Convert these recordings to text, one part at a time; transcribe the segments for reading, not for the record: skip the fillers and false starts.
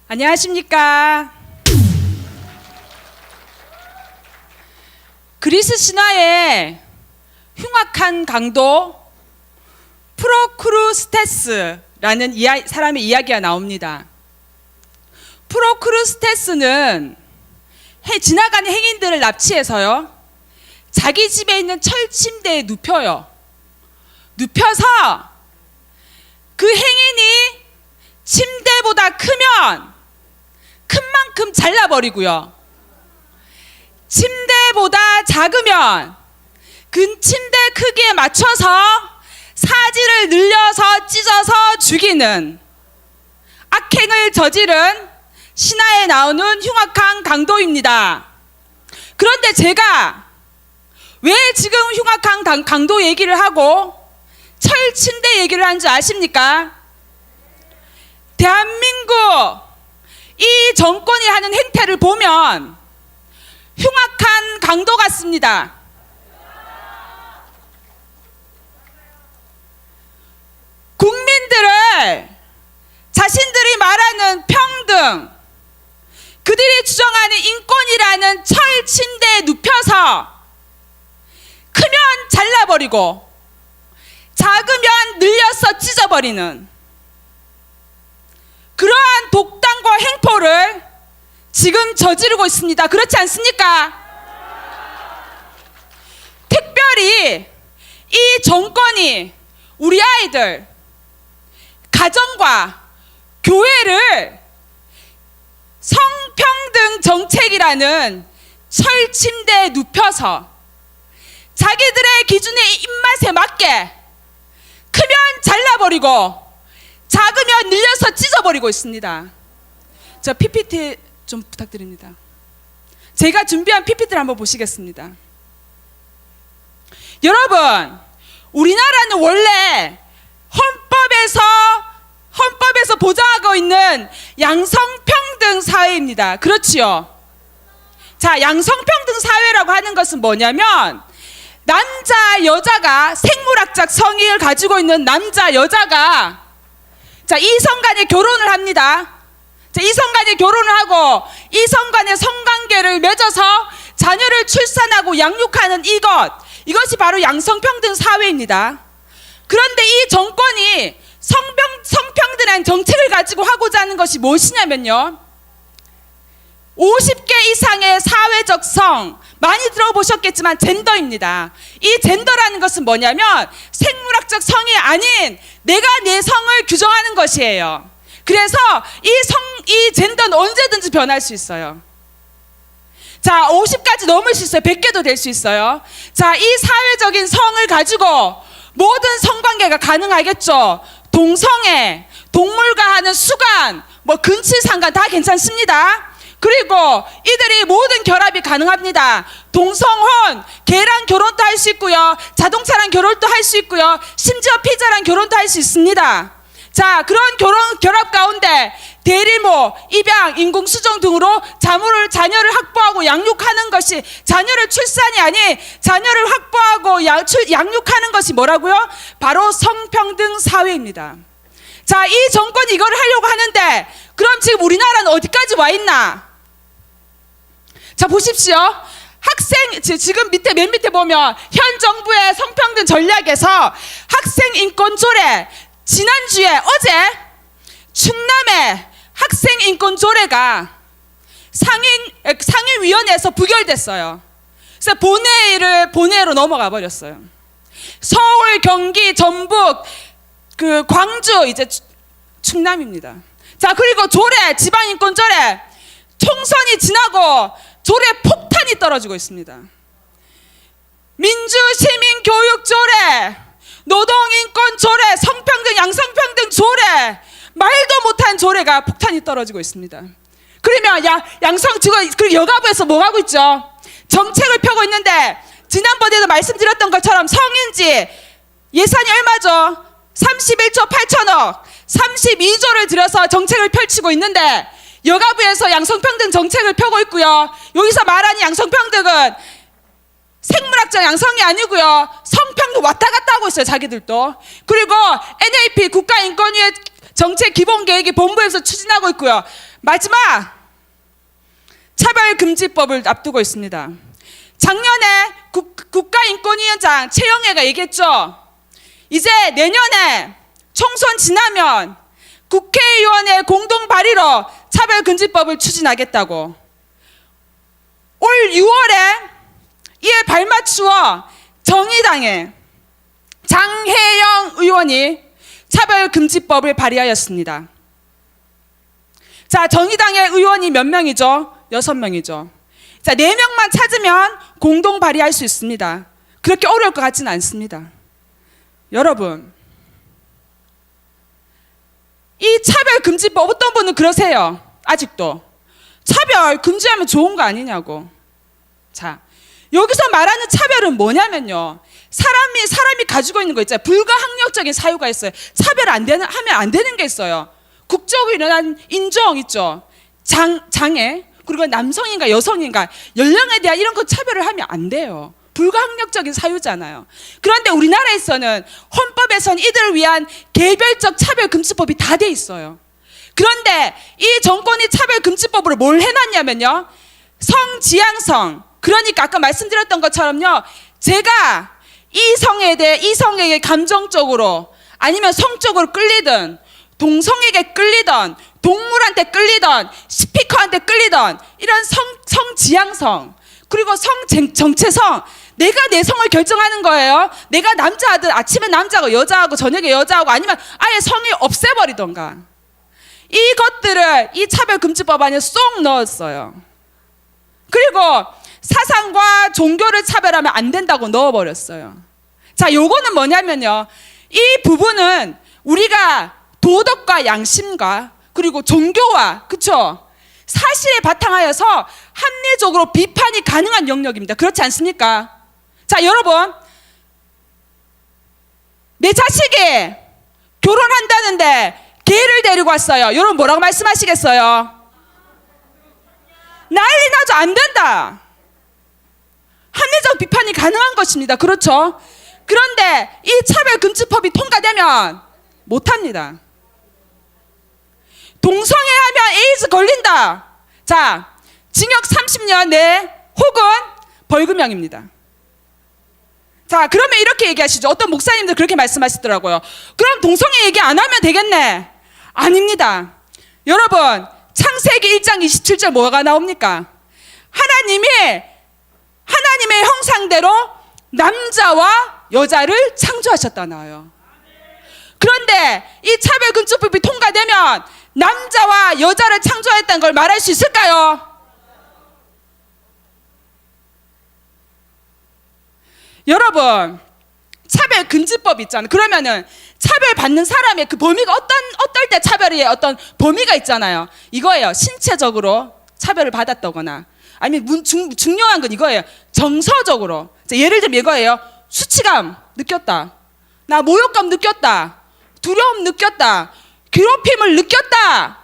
안녕하십니까. 그리스 신화에 흉악한 강도 프로크루스테스라는 사람의 이야기가 나옵니다. 프로크루스테스는 지나가는 행인들을 납치해서요, 자기 집에 있는 철침대에 눕혀요. 눕혀서 그 행인이 침대보다 크면 큰 만큼 잘라버리고요, 침대보다 작으면 그 침대 크기에 맞춰서 사지를 늘려서 찢어서 죽이는 악행을 저지른 신화에 나오는 흉악한 강도입니다. 그런데 제가 왜 지금 흉악한 강도 얘기를 하고 철침대 얘기를 한 줄 아십니까? 대한민국 이 정권이 하는 행태를 보면 흉악한 강도 같습니다. 국민들을 자신들이 말하는 평등, 그들이 주장하는 인권이라는 철침대에 눕혀서 크면 잘라버리고 작으면 늘려서 찢어버리는 그러한 독단과 행포를 지금 저지르고 있습니다. 그렇지 않습니까? 특별히 이 정권이 우리 아이들, 가정과 교회를 성평등 정책이라는 철침대에 눕혀서 자기들의 기준의 입맛에 맞게 크면 잘라버리고 작으면 늘려서 찢어버리고 있습니다. 저 PPT 좀 부탁드립니다. 제가 준비한 PPT를 한번 보시겠습니다. 여러분, 우리나라는 원래 헌법에서 보장하고 있는 양성평등 사회입니다. 그렇지요? 자, 양성평등 사회라고 하는 것은 뭐냐면, 남자, 여자가 생물학적 성의를 가지고 있는 남자, 여자가 이성 간에 결혼을 합니다. 이성 간에 결혼을 하고 이성 간의 성관계를 맺어서 자녀를 출산하고 양육하는 이것이 바로 양성평등 사회입니다. 그런데 이 정권이 성평등한 정책을 가지고 하고자 하는 것이 무엇이냐면요, 50개 이상의 사회적 성, 많이 들어보셨겠지만 젠더입니다. 이 젠더라는 것은 뭐냐면 생물학적 성이 아닌 내가 내 성을 규정하는 것이에요. 그래서 이 젠더는 언제든지 변할 수 있어요. 자, 50까지 넘을 수 있어요. 100개도 될 수 있어요. 자, 이 사회적인 성을 가지고 모든 성관계가 가능하겠죠. 동성애, 동물과 하는 수간, 근친상간 다 괜찮습니다. 그리고 이들이 모든 결합이 가능합니다. 동성혼, 개랑 결혼도 할 수 있고요, 자동차랑 결혼도 할 수 있고요, 심지어 피자랑 결혼도 할 수 있습니다. 자, 그런 결합 가운데 대리모, 입양, 인공수정 등으로 자녀를 확보하고 양육하는 것이, 자녀를 출산이 아닌 자녀를 확보하고 양육하는 것이 뭐라고요? 바로 성평등 사회입니다. 자, 이 정권이 이걸 하려고 하는데, 그럼 지금 우리나라는 어디까지 와 있나? 자, 보십시오. 지금 맨 밑에 보면 현 정부의 성평등 전략에서 학생 인권 조례, 지난주에 어제 충남의 학생 인권 조례가 상임위원회에서 부결됐어요. 그래서 본회의로 넘어가 버렸어요. 서울, 경기, 전북, 광주, 이제 충남입니다. 자, 그리고 지방인권 조례, 총선이 지나고 조례 폭탄이 떨어지고 있습니다. 민주시민교육조례, 노동인권조례, 성평등, 양성평등 조례, 말도 못한 조례가 폭탄이 떨어지고 있습니다. 그러면 그리고 여가부에서 뭐 하고 있죠? 정책을 펴고 있는데, 지난번에도 말씀드렸던 것처럼 성인지 예산이 얼마죠? 31조 8천억, 32조를 들여서 정책을 펼치고 있는데, 여가부에서 양성평등 정책을 펴고 있고요. 여기서 말하는 양성평등은 생물학적 양성이 아니고요, 성평등 왔다 갔다 하고 있어요, 자기들도. 그리고 NAP 국가인권위에 정책 기본 계획이 본부에서 추진하고 있고요. 마지막 차별금지법을 앞두고 있습니다. 작년에 국가인권위원장 최영애가 얘기했죠. 이제 내년에 총선 지나면 국회의원의 공동 발의로 차별금지법을 추진하겠다고. 올 6월에 이에 발맞추어 정의당의 장혜영 의원이 차별금지법을 발의하였습니다. 자, 정의당의 의원이 몇 명이죠? 6명이죠. 자, 4명만 찾으면 공동 발의할 수 있습니다. 그렇게 어려울 것 같지는 않습니다. 여러분, 이 차별금지법 어떤 분은 그러세요. 아직도. 차별 금지하면 좋은 거 아니냐고. 자, 여기서 말하는 차별은 뭐냐면요. 사람이 가지고 있는 거 있잖아요. 불가항력적인 사유가 있어요. 차별 하면 안 되는 게 있어요. 국적으로 일어난 인종 있죠. 장애, 그리고 남성인가 여성인가 연령에 대한 이런 거 차별을 하면 안 돼요. 불가항력적인 사유잖아요. 그런데 우리나라에서는 헌법에선 이들을 위한 개별적 차별금지법이 다 돼 있어요. 그런데 이 정권이 차별금지법으로 뭘 해놨냐면요. 성지향성, 그러니까 아까 말씀드렸던 것처럼요. 제가 이성에게 감정적으로 아니면 성적으로 끌리든 동성에게 끌리든 동물한테 끌리든 스피커한테 끌리든 이런 성지향성 그리고 성정체성, 내가 내 성을 결정하는 거예요. 내가 남자든 아침에 남자고 여자하고 저녁에 여자하고 아니면 아예 성이 없애버리던가. 이것들을 이 차별금지법 안에 쏙 넣었어요. 그리고 사상과 종교를 차별하면 안 된다고 넣어버렸어요. 자, 요거는 뭐냐면요. 이 부분은 우리가 도덕과 양심과 그리고 종교와, 그쵸? 사실에 바탕하여서 합리적으로 비판이 가능한 영역입니다. 그렇지 않습니까? 자, 여러분, 내 자식이 결혼한다는데 개를 데리고 왔어요. 여러분 뭐라고 말씀하시겠어요? 난리 나죠. 안 된다. 합리적 비판이 가능한 것입니다. 그렇죠? 그런데 이 차별금지법이 통과되면 못합니다. 동성애하면 에이즈 걸린다. 자, 징역 30년 내 혹은 벌금형입니다. 자, 그러면 이렇게 얘기하시죠. 어떤 목사님들 그렇게 말씀하시더라고요. 그럼 동성애 얘기 안 하면 되겠네. 아닙니다. 여러분, 창세기 1장 27절 뭐가 나옵니까? 하나님의 형상대로 남자와 여자를 창조하셨다 나와요. 그런데 이 차별금지법이 통과되면 남자와 여자를 창조했다는 걸 말할 수 있을까요? 여러분, 차별금지법 있잖아요. 그러면은 차별받는 사람의 그 범위가 어떨 때 차별의 어떤 범위가 있잖아요. 이거예요. 신체적으로 차별을 받았다거나 아니면 중요한 건 이거예요. 정서적으로. 예를 들면 이거예요. 수치감 느꼈다. 나 모욕감 느꼈다. 두려움 느꼈다. 괴롭힘을 느꼈다.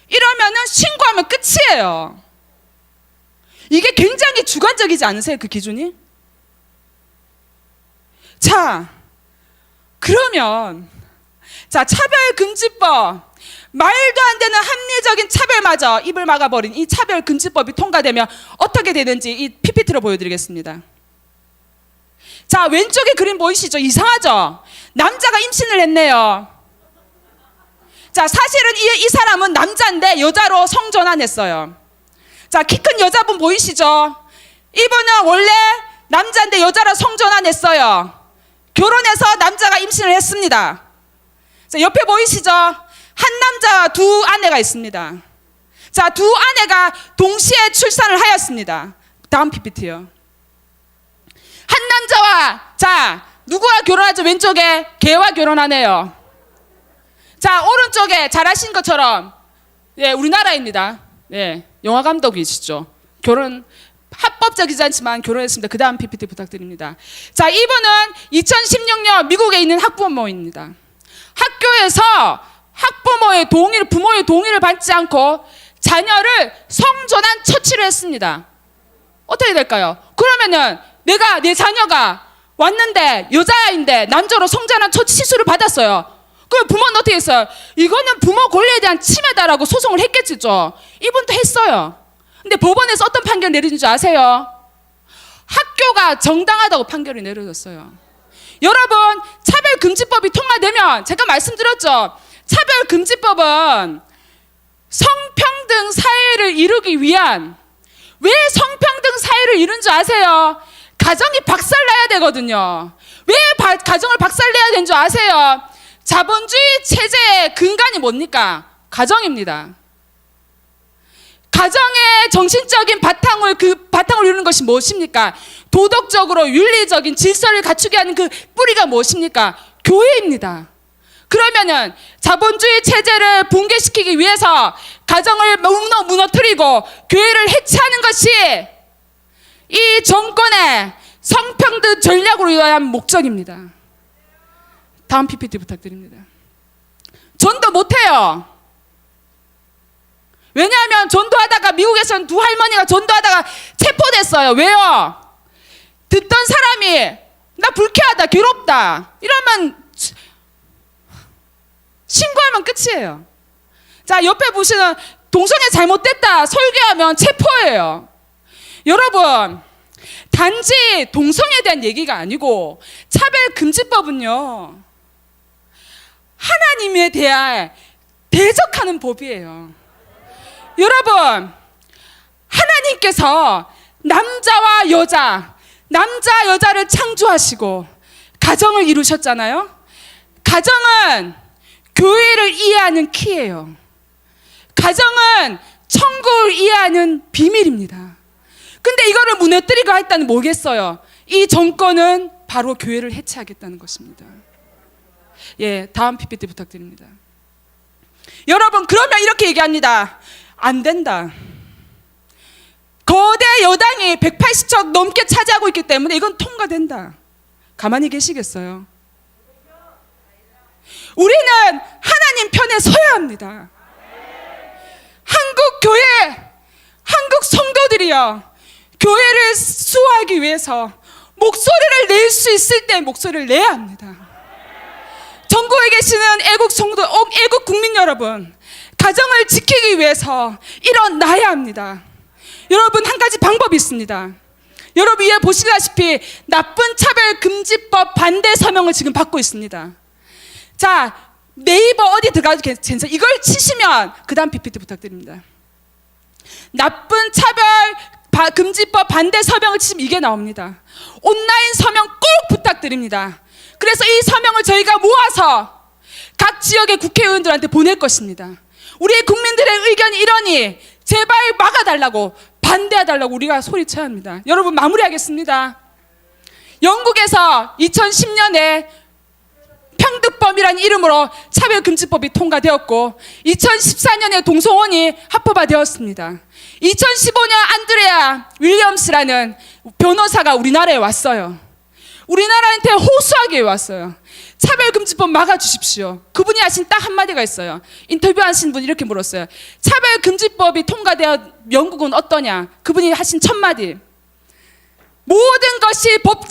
이러면은 신고하면 끝이에요. 이게 굉장히 주관적이지 않으세요? 그 기준이? 자, 그러면 차별금지법, 말도 안 되는 합리적인 차별마저 입을 막아버린 이 차별금지법이 통과되면 어떻게 되는지 이 PPT로 보여드리겠습니다. 자, 왼쪽에 그림 보이시죠? 이상하죠? 남자가 임신을 했네요. 자, 사실은 이 사람은 남자인데 여자로 성전환했어요. 자, 키 큰 여자분 보이시죠? 이분은 원래 남자인데 여자로 성전환했어요. 결혼해서 남자가 임신을 했습니다. 자, 옆에 보이시죠? 한 남자와 두 아내가 있습니다. 자, 두 아내가 동시에 출산을 하였습니다. 다음 PPT요. 한 남자와, 자, 누구와 결혼하죠? 왼쪽에 개와 결혼하네요. 자, 오른쪽에 잘 아신 것처럼, 예, 우리나라입니다. 예, 영화 감독이시죠. 결혼, 합법적이지 않지만 결혼했습니다. 그 다음 PPT 부탁드립니다. 자, 이분은 2016년 미국에 있는 학부모입니다. 학교에서 학부모의 동의를, 부모의 동의를 받지 않고 자녀를 성전환 처치를 했습니다. 어떻게 될까요? 그러면은 내 자녀가 왔는데 여자인데 남자로 성전환 처치 시술을 받았어요. 그 부모는 어떻게 했어요? 이거는 부모 권리에 대한 침해다라고 소송을 했겠죠. 이분도 했어요. 근데 법원에서 어떤 판결 내린 줄 아세요? 학교가 정당하다고 판결이 내려졌어요. 여러분, 차별금지법이 통과되면 제가 말씀드렸죠. 차별금지법은 성평등 사회를 이루기 위한, 왜 성평등 사회를 이룬 줄 아세요? 가정이 박살나야 되거든요. 왜 가정을 박살내야 되는 줄 아세요? 자본주의 체제의 근간이 뭡니까? 가정입니다. 가정의 정신적인 바탕을 이루는 것이 무엇입니까? 도덕적으로 윤리적인 질서를 갖추게 하는 그 뿌리가 무엇입니까? 교회입니다. 그러면은 자본주의 체제를 붕괴시키기 위해서 가정을 무너뜨리고 교회를 해체하는 것이 이 정권의 성평등 전략으로 위한 목적입니다. 다음 PPT 부탁드립니다. 전도 못해요. 왜냐하면 전도하다가 미국에서는 두 할머니가 전도하다가 체포됐어요. 왜요? 듣던 사람이 나 불쾌하다, 괴롭다 이러면 신고하면 끝이에요. 자, 옆에 보시는 동성애 잘못됐다 설교하면 체포예요. 여러분, 단지 동성애에 대한 얘기가 아니고 차별금지법은요, 하나님에 대해 대적하는 법이에요. 여러분, 하나님께서 남자와 여자를 창조하시고 가정을 이루셨잖아요. 가정은 교회를 이해하는 키예요. 가정은 천국을 이해하는 비밀입니다. 근데 이거를 무너뜨리고 했다는 뭐겠어요? 이 정권은 바로 교회를 해체하겠다는 것입니다. 예, 다음 PPT 부탁드립니다. 여러분, 그러면 이렇게 얘기합니다. 안 된다. 거대 여당이 180석 넘게 차지하고 있기 때문에 이건 통과된다. 가만히 계시겠어요? 우리는 하나님 편에 서야 합니다. 한국 교회, 한국 성도들이요, 교회를 수호하기 위해서 목소리를 낼 수 있을 때 목소리를 내야 합니다. 전국에 계시는 애국 성도, 애국 국민 여러분, 가정을 지키기 위해서 일어나야 합니다. 여러분, 한 가지 방법이 있습니다. 여러분, 위에 보시다시피 나쁜 차별금지법 반대 서명을 지금 받고 있습니다. 자, 네이버 어디 들어가도 괜찮아요. 이걸 치시면 그 다음 PPT 부탁드립니다. 나쁜 차별금지법 반대 서명을 치시면 이게 나옵니다. 온라인 서명 꼭 부탁드립니다. 그래서 이 서명을 저희가 모아서 각 지역의 국회의원들한테 보낼 것입니다. 우리 국민들의 의견이 이러니 제발 막아달라고, 반대해달라고 우리가 소리쳐야 합니다. 여러분, 마무리하겠습니다. 영국에서 2010년에 평등법이라는 이름으로 차별금지법이 통과되었고 2014년에 동성혼이 합법화되었습니다. 2015년 안드레아 윌리엄스라는 변호사가 우리나라에 왔어요. 우리나라한테 호소하기 왔어요. 차별금지법 막아주십시오. 그분이 하신 딱 한마디가 있어요. 인터뷰하신 분이 이렇게 물었어요. 차별금지법이 통과되어 영국은 어떠냐? 그분이 하신 첫 마디. 모든 것이 법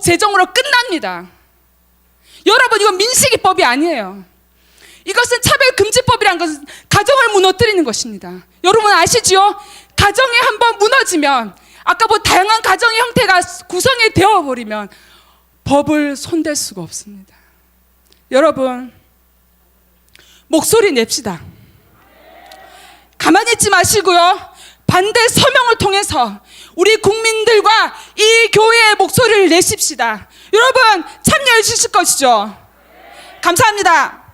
제정으로 끝납니다. 여러분, 이건 민식이법이 아니에요. 이것은 차별금지법이라는 것은 가정을 무너뜨리는 것입니다. 여러분 아시죠? 가정이 한번 무너지면, 아까 뭐 다양한 가정의 형태가 구성이 되어버리면 법을 손댈 수가 없습니다. 여러분, 목소리 냅시다. 가만히 있지 마시고요, 반대 서명을 통해서 우리 국민들과 이 교회의 목소리를 내십시다. 여러분, 참여해 주실 것이죠? 감사합니다.